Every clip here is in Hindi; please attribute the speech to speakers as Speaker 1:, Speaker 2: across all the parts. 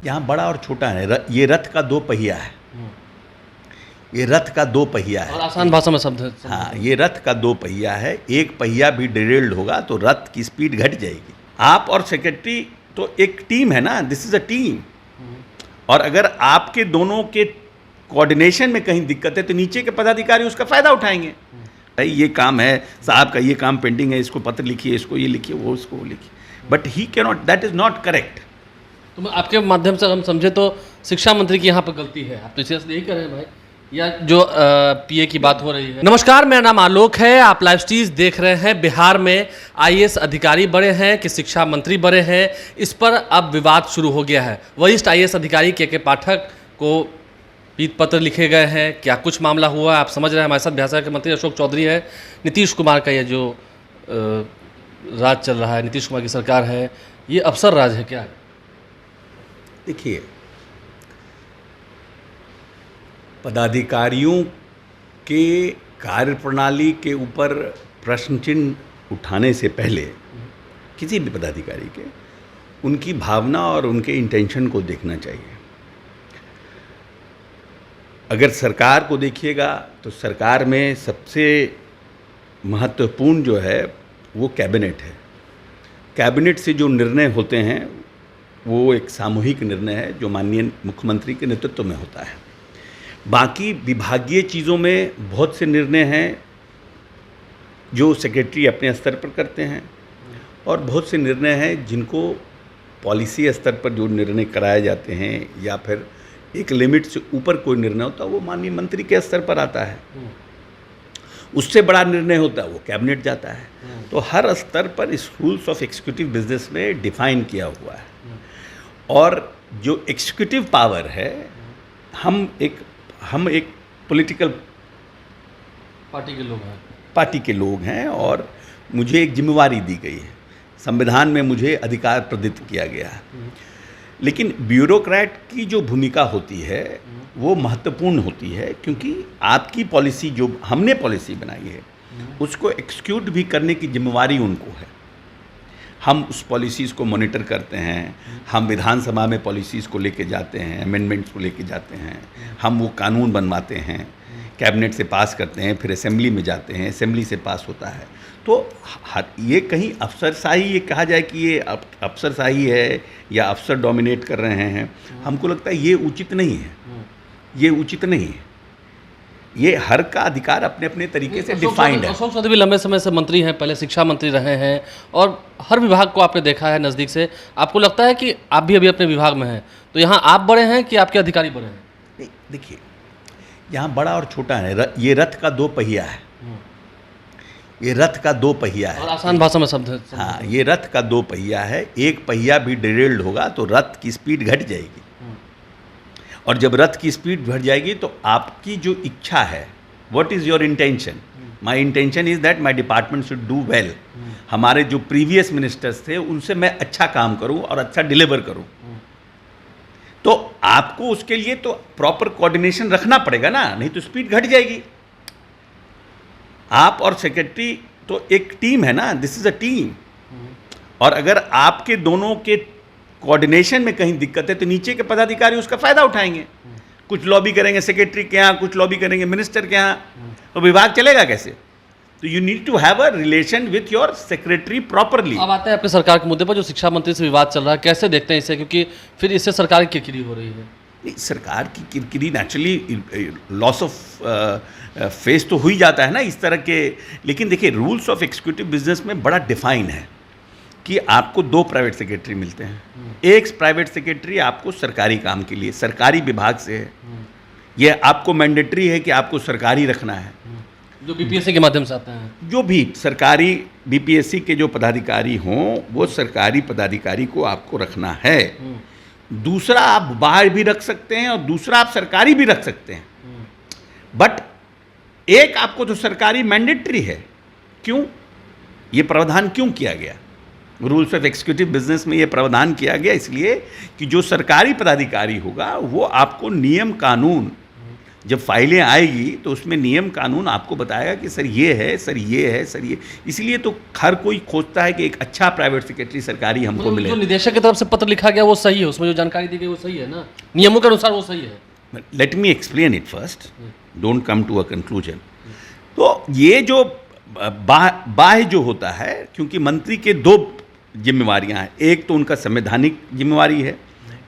Speaker 1: यहाँ बड़ा और छोटा है। ये रथ का दो पहिया है। ये रथ का दो पहिया है।
Speaker 2: और आसान भाषा में शब्द है।
Speaker 1: हाँ, ये रथ का दो पहिया है। एक पहिया भी डिरेल्ड होगा तो रथ की स्पीड घट जाएगी। आप और सेक्रेटरी तो एक टीम है ना, दिस इज अ टीम। और अगर आपके दोनों के कोऑर्डिनेशन में कहीं दिक्कत है तो नीचे के पदाधिकारी उसका फायदा उठाएंगे। भाई ये काम है साहब का, ये काम पेंडिंग है, इसको पत्र लिखिए, इसको ये लिखिए, वो उसको वो लिखिए, but he can not, that is not correct.
Speaker 2: तो आपके माध्यम से हम समझे तो शिक्षा मंत्री की यहाँ पर गलती है। आप तो इसे यही कर रहे हैं भाई, या जो पीए की बात हो रही है। नमस्कार, मेरा नाम आलोक है। आप लाइव स्ट्रीज देख रहे हैं। बिहार में आईएएस अधिकारी बड़े हैं कि शिक्षा मंत्री बड़े हैं, इस पर अब विवाद शुरू हो गया है। वरिष्ठ आईएएस अधिकारी के पाठक को पीत पत्र लिखे गए हैं। क्या कुछ मामला हुआ है आप समझ रहे हैं। हमारे साथ बिहार के मंत्री अशोक चौधरी है। नीतीश कुमार का ये जो राज चल रहा है, नीतीश कुमार की सरकार है, ये अफसर राज है क्या?
Speaker 1: देखिए, पदाधिकारियों के कार्यप्रणाली के ऊपर प्रश्न चिन्ह उठाने से पहले किसी भी पदाधिकारी के उनकी भावना और उनके इंटेंशन को देखना चाहिए। अगर सरकार को देखिएगा तो सरकार में सबसे महत्वपूर्ण जो है वो कैबिनेट है। कैबिनेट से जो निर्णय होते हैं वो एक सामूहिक निर्णय है जो माननीय मुख्यमंत्री के नेतृत्व में होता है। बाकी विभागीय चीज़ों में बहुत से निर्णय हैं जो सेक्रेटरी अपने स्तर पर करते हैं, और बहुत से निर्णय हैं जिनको पॉलिसी स्तर पर जो निर्णय कराए जाते हैं या फिर एक लिमिट से ऊपर कोई निर्णय होता है वो माननीय मंत्री के स्तर पर आता है। उससे बड़ा निर्णय होता है वो कैबिनेट जाता है। तो हर स्तर पर इस रूल्स ऑफ एग्जीक्यूटिव बिजनेस में डिफाइन किया हुआ है। और जो एग्जीक्यूटिव पावर है, हम एक पॉलिटिकल पार्टी के लोग हैं और मुझे एक जिम्मेवारी दी गई है। संविधान में मुझे अधिकार प्रदत्त किया गया है। लेकिन ब्यूरोक्रेट की जो भूमिका होती है वो महत्वपूर्ण होती है, क्योंकि आपकी पॉलिसी जो हमने पॉलिसी बनाई है उसको एक्सिक्यूट भी करने की जिम्मेवारी उनको है। हम उस पॉलिसीज़ को मॉनिटर करते हैं, हम विधानसभा में पॉलिसीज़ को लेके जाते हैं, अमेंडमेंट्स को लेके जाते हैं, हम वो कानून बनवाते हैं, कैबिनेट से पास करते हैं, फिर असेंबली में जाते हैं, असेंबली से पास होता है। तो ये कहीं अफसरशाही ये कहा जाए कि ये अफसरशाही है या अफसर डोमिनेट कर रहे हैं, हमको लगता है ये उचित नहीं है। ये उचित नहीं है। ये हर का अधिकार अपने अपने तरीके से डिफाइंड है।
Speaker 2: अशोक चौधरी लंबे समय से मंत्री हैं, पहले शिक्षा मंत्री रहे हैं और हर विभाग को आपने देखा है नज़दीक से। आपको लगता है कि आप भी अभी अपने विभाग में हैं, तो यहाँ आप बड़े हैं कि आपके अधिकारी बड़े हैं?
Speaker 1: नहीं, देखिए, यहाँ बड़ा और छोटा है। ये रथ का दो पहिया है। ये रथ का दो पहिया है।
Speaker 2: और आसान भाषा में शब्द है।
Speaker 1: हाँ, ये रथ का दो पहिया है। एक पहिया भी डिरेल्ड होगा तो रथ की स्पीड घट जाएगी। और जब रथ की स्पीड बढ़ जाएगी तो आपकी जो इच्छा है, what is your intention? My intention is that my department should do well. हमारे जो प्रीवियस मिनिस्टर्स थे उनसे मैं अच्छा काम करूं और अच्छा डिलीवर करूं। तो आपको उसके लिए तो प्रॉपर कोऑर्डिनेशन रखना पड़ेगा ना, नहीं तो स्पीड घट जाएगी। आप और सेक्रेटरी तो एक टीम है ना, दिस इज अ टीम। और अगर आपके दोनों के कोऑर्डिनेशन में कहीं दिक्कत है तो नीचे के पदाधिकारी उसका फायदा उठाएंगे। कुछ लॉबी करेंगे सेक्रेटरी के यहाँ, कुछ लॉबी करेंगे मिनिस्टर के यहाँ, तो विभाग चलेगा कैसे? तो you need to have a relation with your secretary properly.
Speaker 2: अब आते हैं अपने सरकार के मुद्दे पर, जो शिक्षा मंत्री से विवाद चल रहा है, कैसे देखते हैं इसे? क्योंकि फिर इससे सरकार की किरकिरी हो रही है।
Speaker 1: नहीं, सरकार की किरकिरी नेचुरली लॉस ऑफ फेस तो हो ही जाता है ना इस तरह के। लेकिन देखिए, रूल्स ऑफ एग्जीक्यूटिव बिजनेस में बड़ा डिफाइन है कि आपको दो प्राइवेट सेक्रेटरी मिलते हैं। एक प्राइवेट सेक्रेटरी आपको सरकारी काम के लिए सरकारी विभाग से है, यह आपको मैंडेटरी है कि आपको सरकारी रखना है।
Speaker 2: जो बीपीएससी के माध्यम से आते हैं,
Speaker 1: जो भी सरकारी बीपीएससी के जो पदाधिकारी हों वो सरकारी पदाधिकारी को आपको रखना है। दूसरा आप बाहर भी रख सकते हैं और दूसरा आप सरकारी भी रख सकते हैं, बट एक आपको तो सरकारी मैंडेटरी है। क्यों? ये प्रावधान क्यों किया गया? रूल्स ऑफ एग्जीक्यूटिव बिजनेस में ये प्रावधान किया गया इसलिए कि जो सरकारी पदाधिकारी होगा वो आपको नियम कानून जब फाइलें आएगी तो उसमें नियम कानून आपको बताएगा कि सर ये है, सर ये है, सर ये। इसलिए तो हर कोई खोजता है कि एक अच्छा प्राइवेट सेक्रेटरी सरकारी हमको मिले।
Speaker 2: जो निदेशक की तरफ से पत्र लिखा गया वो सही है, उसमें जो जानकारी दी गई वो सही है ना, नियमों के अनुसार वो सही है।
Speaker 1: Let me explain it first, don't come to a conclusion. तो ये जो बाह्य जो होता है, क्योंकि मंत्री के दो जिम्मेवारियां हैं, एक तो उनका संवैधानिक जिम्मेवारी है,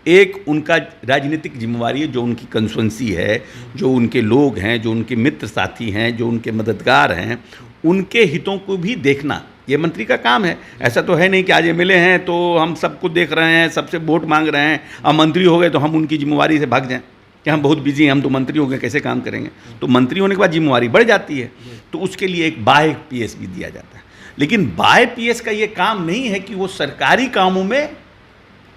Speaker 1: एक उनका राजनीतिक जिम्मेवारी है, जो उनकी कंस्टिट्यूएंसी है, जो उनके लोग हैं, जो उनके मित्र साथी हैं, जो उनके मददगार हैं, उनके हितों को भी देखना ये मंत्री का काम है। ऐसा तो है नहीं कि आज एमएलए हैं तो हम सबको देख रहे हैं, सबसे वोट मांग रहे हैं, अब मंत्री हो गए तो हम उनकी जिम्मेवारी से भाग जाएं कि हम बहुत बिजी हैं, हम तो मंत्री हो गए, कैसे काम करेंगे। तो मंत्री होने के बाद जिम्मेवारी बढ़ जाती है, तो उसके लिए एक बाह्य पीएस भी दिया जाता है। लेकिन बाह्य पीएस का ये काम नहीं है कि वो सरकारी कामों में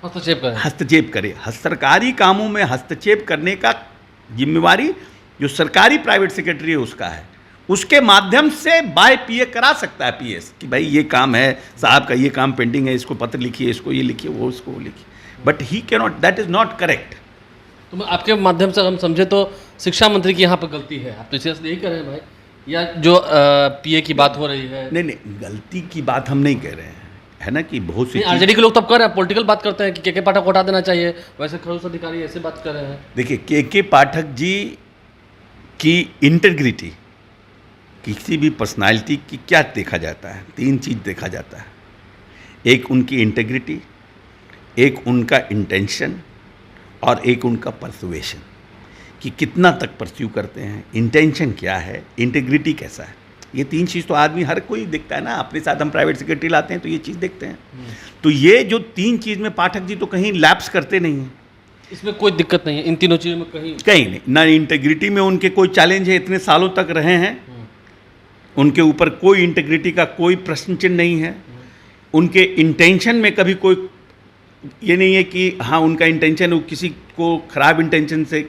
Speaker 1: हस्तक्षेप करे। सरकारी कामों में हस्तक्षेप करने का जिम्मेवारी जो सरकारी प्राइवेट सेक्रेटरी है उसका है। उसके माध्यम से बाय पीए करा सकता है पीएस कि भाई ये काम है, साहब का ये काम पेंडिंग है, इसको पत्र लिखिए, इसको ये लिखिए, वो उसको लिखिए। But he can not, that is not correct.
Speaker 2: तो आपके माध्यम से हम समझे तो शिक्षा मंत्री की यहाँ पर गलती है, आप तो इसे यही कह रहे हैं भाई, या जो पीए की बात हो रही है।
Speaker 1: नहीं, गलती की बात हम नहीं कह रहे हैं, है ना, कि बहुत सी
Speaker 2: आरजेडी के लोग तब कर रहे हैं, पॉलिटिकल बात करते हैं कि के पाठक को हटा देना चाहिए, वैसे खड़ूस अधिकारी ऐसे बात कर रहे हैं।
Speaker 1: देखिए, के पाठक जी की इंटेग्रिटी, किसी भी पर्सनालिटी की क्या देखा जाता है, तीन चीज़ देखा जाता है। एक उनकी इंटेग्रिटी, एक उनका इंटेंशन, और एक उनका परसुएशन, कि कितना तक परस्यू करते हैं, इंटेंशन क्या है, इंटेग्रिटी कैसा है। ये तीन चीज़ तो आदमी हर कोई देखता है ना। अपने साथ हम प्राइवेट सेक्रेटरी लाते हैं तो ये चीज़ देखते हैं। तो ये जो तीन चीज़ में पाठक जी तो कहीं लैप्स करते नहीं हैं।
Speaker 2: इसमें कोई दिक्कत नहीं है, इन तीनों चीज़ों में कहीं
Speaker 1: नहीं। ना इंटेग्रिटी में उनके कोई चैलेंज है, इतने सालों तक रहे हैं, उनके ऊपर कोई इंटेग्रिटी का कोई प्रश्न चिन्ह नहीं है। उनके इंटेंशन में कभी कोई ये नहीं है कि हाँ उनका इंटेंशन, वो किसी को खराब इंटेंशन से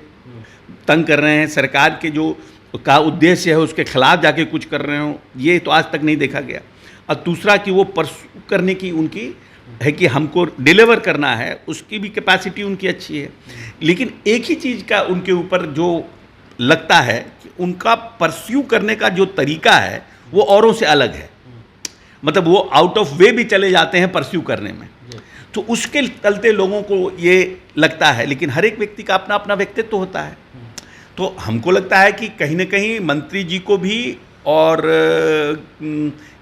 Speaker 1: तंग कर रहे हैं, सरकार के जो का उद्देश्य है उसके खिलाफ जाके कुछ कर रहे हो, ये तो आज तक नहीं देखा गया। और दूसरा कि वो परस्यू करने की उनकी है कि हमको डिलीवर करना है, उसकी भी कैपेसिटी उनकी अच्छी है। लेकिन एक ही चीज़ का उनके ऊपर जो लगता है कि उनका परस्यू करने का जो तरीका है वो औरों से अलग है। मतलब वो आउट ऑफ वे भी चले जाते हैं परस्यू करने में, तो उसके चलते लोगों को ये लगता है। लेकिन हर एक व्यक्ति का अपना अपना व्यक्तित्व होता है। तो हमको लगता है कि कहीं ना कहीं मंत्री जी को भी और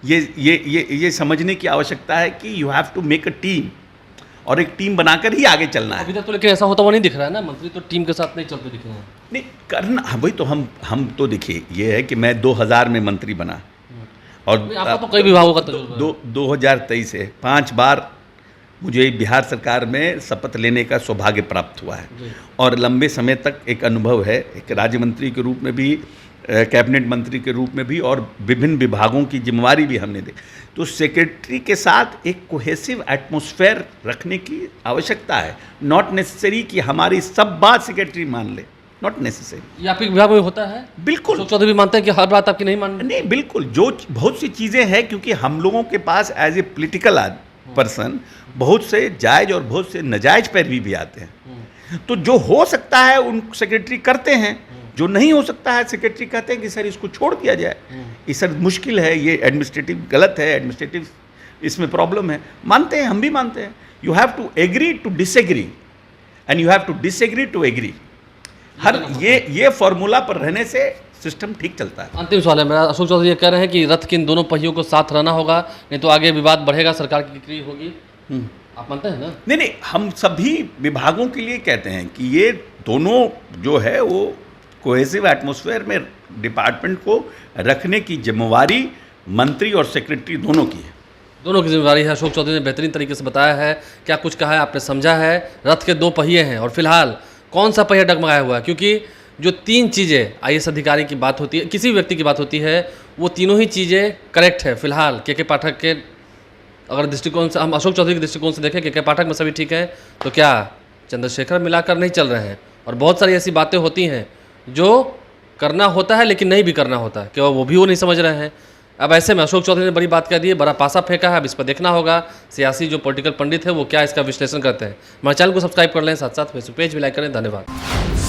Speaker 1: ये समझने की आवश्यकता है कि you have to make a team, और एक टीम बनाकर ही आगे चलना है।
Speaker 2: अभी तक तो लेकिन ऐसा होता हुआ नहीं दिख रहा है ना, मंत्री तो टीम के साथ नहीं चलते दिख रहे हैं।
Speaker 1: नहीं करना, वही तो हम तो देखिए, ये है कि मैं 2000 में मंत्री बना, और
Speaker 2: आपका तो कई विभागों का तजुर्बा
Speaker 1: 2023 से 5 बार मुझे बिहार सरकार में शपथ लेने का सौभाग्य प्राप्त हुआ है, और लंबे समय तक एक अनुभव है, एक राज्य मंत्री के रूप में भी, कैबिनेट मंत्री के रूप में भी, और विभिन्न विभागों की जिम्मेवारी भी हमने दी। तो सेक्रेटरी के साथ एक कोहेसिव एटमॉस्फेयर रखने की आवश्यकता है। नॉट नेसेसरी कि हमारी सब बात सेक्रेटरी मान ले, नॉट नेसेसरी।
Speaker 2: ये आपके विभाग में होता है?
Speaker 1: बिल्कुल।
Speaker 2: अशोक चौधरी भी मानते हैं कि हर बात आपकी नहीं माननी?
Speaker 1: नहीं, बिल्कुल। जो बहुत सी चीज़ें हैं, क्योंकि हम लोगों के पास एज ए पोलिटिकल पर्सन बहुत से जायज़ और बहुत से नाजायज पैरवी भी आते हैं। तो जो हो सकता है उन सेक्रेटरी करते हैं, जो नहीं हो सकता है सेक्रेटरी कहते हैं कि सर इसको छोड़ दिया जाए, ये सर मुश्किल है, ये एडमिनिस्ट्रेटिव गलत है, एडमिनिस्ट्रेटिव इसमें प्रॉब्लम है। मानते हैं, हम भी मानते हैं। You have to agree to disagree, and you have to disagree to agree. हर ये फॉर्मूला पर रहने से सिस्टम ठीक चलता है।
Speaker 2: अंतिम सवाल है मेरा, अशोक चौधरी ये कह रहे हैं कि रथ के इन दोनों पहियों को साथ रहना होगा, नहीं तो आगे विवाद बढ़ेगा, सरकार की बिक्री होगी। आप मानते हैं ना? नहीं,
Speaker 1: हम सभी विभागों के लिए कहते हैं कि ये दोनों जो है वो कोहेसिव एटमॉस्फेयर में डिपार्टमेंट को रखने की जिम्मेवारी मंत्री और सेक्रेटरी दोनों की है।
Speaker 2: दोनों की जिम्मेदारी है। अशोक चौधरी ने बेहतरीन तरीके से बताया है, क्या कुछ कहा है, आपने समझा है। रथ के 2 पहिए हैं, और फिलहाल कौन सा पहिया डगमगाया हुआ है, क्योंकि जो 3 चीज़ें आईएएस अधिकारी की बात होती है, किसी भी व्यक्ति की बात होती है, वो तीनों ही चीज़ें करेक्ट है। फिलहाल के पाठक के अगर दृष्टिकोण से, हम अशोक चौधरी के दृष्टिकोण से देखें, के पाठक में सभी ठीक है, तो क्या चंद्रशेखर मिलाकर नहीं चल रहे हैं। और बहुत सारी ऐसी बातें होती हैं जो करना होता है लेकिन नहीं भी करना होता है, कि वो भी नहीं समझ रहे हैं। अब ऐसे में अशोक चौधरी ने बड़ी बात कह दी है, बड़ा पासा फेंका है। अब इस पर देखना होगा सियासी जो पॉलिटिकल पंडित है वो क्या इसका विश्लेषण करते हैं। हमारे चैनल को सब्सक्राइब कर लें, साथ साथ फेसबुक पेज भी लाइक करें। धन्यवाद।